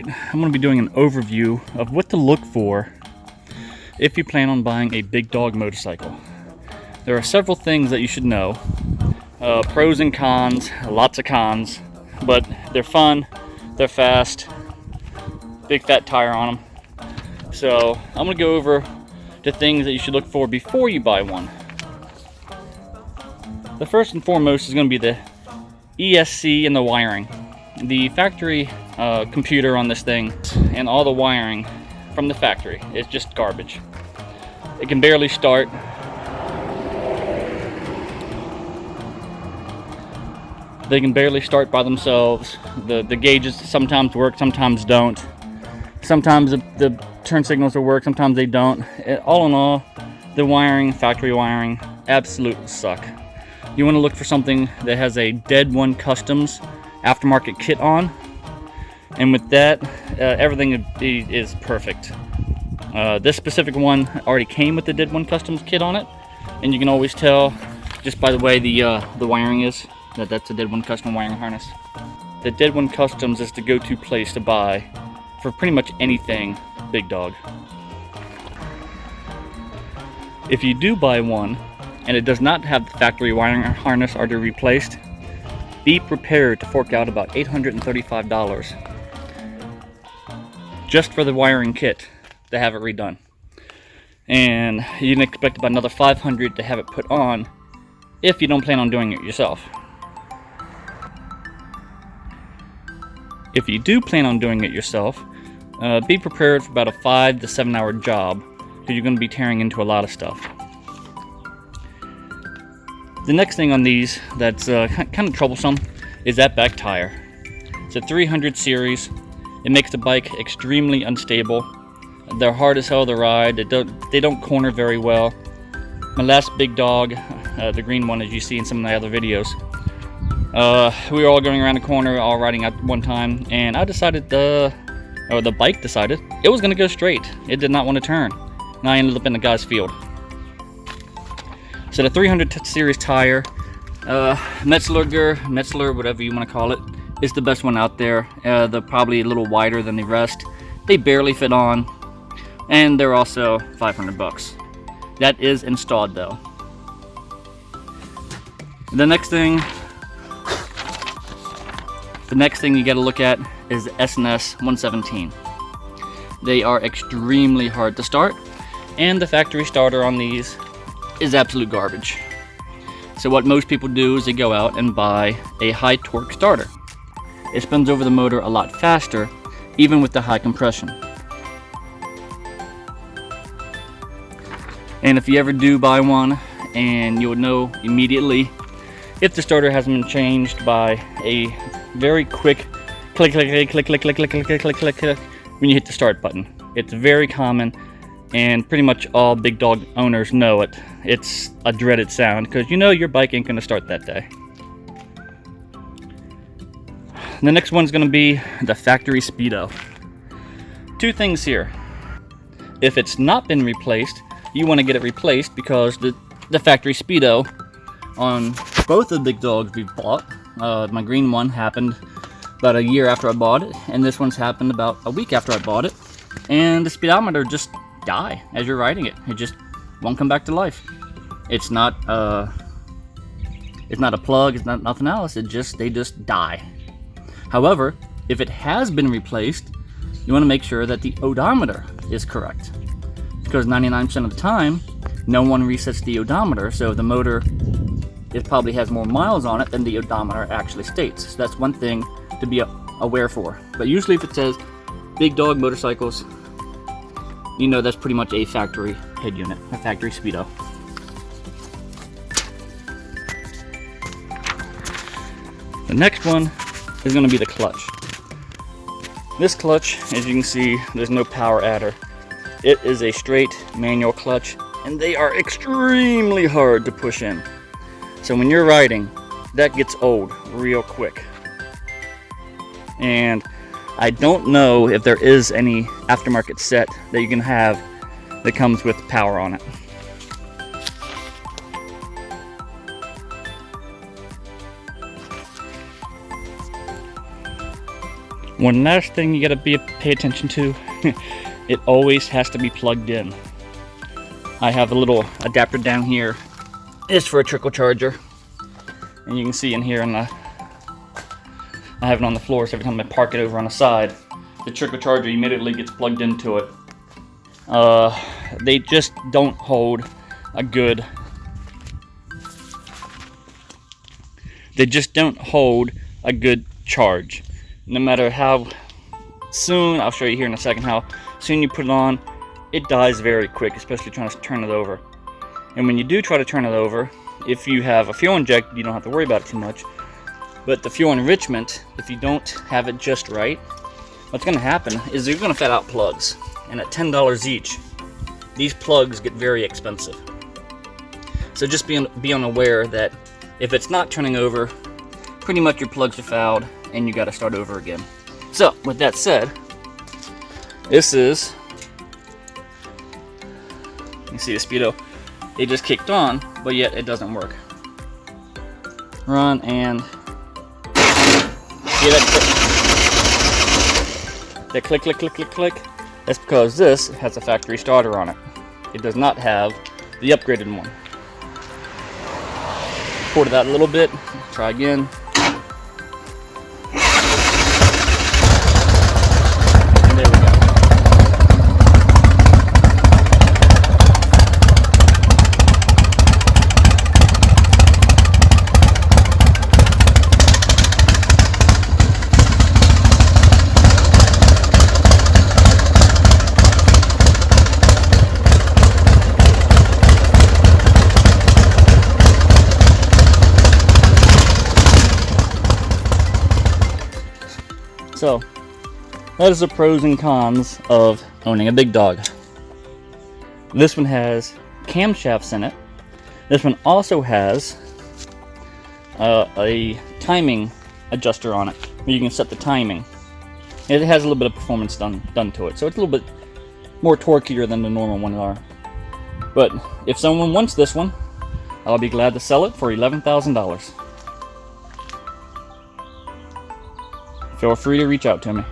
Alright, I'm going to be doing an overview of what to look for if you plan on buying a big dog motorcycle. There are several things that you should know. Pros and cons, lots of cons, but they're fun, they're fast, big fat tire on them. So I'm going to go over the things that you should look for before you buy one. The first and foremost is going to be the ESC and the wiring. The factory computer on this thing and all the wiring from the factory is just garbage. It can barely start. They can barely start by themselves. The gauges sometimes work, sometimes don't. Sometimes the turn signals will work, sometimes they don't. All in all, the wiring, factory wiring, absolutely suck. You want to look for something that has a Dead One Customs aftermarket kit on, and with that, everything is perfect. This specific one already came with the Dead One Customs kit on it, and you can always tell just by the way the wiring is that that's a Dead One Custom wiring harness. The Dead One Customs is the go-to place to buy for pretty much anything big dog. If you do buy one and it does not have the factory wiring harness already replaced, be prepared to fork out about $835 just for the wiring kit to have it redone. And you can expect about another $500 to have it put on if you don't plan on doing it yourself. If you do plan on doing it yourself, be prepared for about a 5 to 7 hour job, because you're going to be tearing into a lot of stuff. The next thing on these that's kind of troublesome is that back tire. It's a 300 series. It makes the bike extremely unstable. They're hard as hell to ride. They don't corner very well. My last big dog, the green one, as you see in some of my other videos, we were all going around the corner, all riding at one time, and I decided the bike decided it was going to go straight. It did not want to turn, and I ended up in the guy's field. So the 300 series tire, Metzler, whatever you want to call it, is the best one out there. They're probably a little wider than the rest. They barely fit on, and they're also $500. That is installed though. The next thing you got to look at is the S&S 117. They are extremely hard to start, and the factory starter on these is absolute garbage. So what most people do is they go out and buy a high torque starter. It spins over the motor a lot faster, even with the high compression. And if you ever do buy one, and you'll know immediately if the starter hasn't been changed by a very quick click, click, click, click, click, click, click, click, click, click, click when you hit the start button. It's very common, and pretty much all big dog owners know it. It's a dreaded sound because you know your bike ain't going to start that day. The next one's going to be the Factory Speedo. Two things here. If it's not been replaced, you want to get it replaced, because the Factory Speedo on both of the big dogs we bought, my green one happened about a year after I bought it, and this one's happened about a week after I bought it, and the speedometer just die as you're riding it. It just won't come back to life. It's not a plug, it's not nothing else. They just die. However, if it has been replaced, you want to make sure that the odometer is correct, because 99% of the time no one resets the odometer, so the motor probably has more miles on it than the odometer actually states. So that's one thing to be aware for. But usually if it says big dog motorcycles, you know that's pretty much a factory head unit, a Factory Speedo. The next one is going to be the clutch. This clutch, as you can see, there's no power adder. It is a straight manual clutch, and they are extremely hard to push in. So when you're riding, that gets old real quick. And I don't know if there is any aftermarket set that you can have that comes with power on it. One last thing you gotta pay attention to, it always has to be plugged in. I have a little adapter down here. It's for a trickle charger. And you can see in here, I have it on the floor, so every time I park it over on the side, the trickle charger immediately gets plugged into it. They just don't hold a good... They just don't hold a good charge. No matter how soon, I'll show you here in a second how soon you put it on, it dies very quick, especially trying to turn it over. And when you do try to turn it over, if you have a fuel injected, you don't have to worry about it too much. But the fuel enrichment, if you don't have it just right, what's going to happen is you're going to fat out plugs. And at $10 each, these plugs get very expensive. So just be unaware that if it's not turning over, pretty much your plugs are fouled and you got to start over again. So with that said, this is, you see the Speedo, it just kicked on, but yet it doesn't work. Run and see that click, click, click, click, click. That's because this has a factory starter on it. It does not have the upgraded one. Pulled it out a little bit. Try again. And there we go. So, that is the pros and cons of owning a big dog. This one has camshafts in it. This one also has a timing adjuster on it, where you can set the timing. It has a little bit of performance done to it, so it's a little bit more torquier than the normal ones are. But if someone wants this one, I'll be glad to sell it for $11,000. Feel free to reach out to me.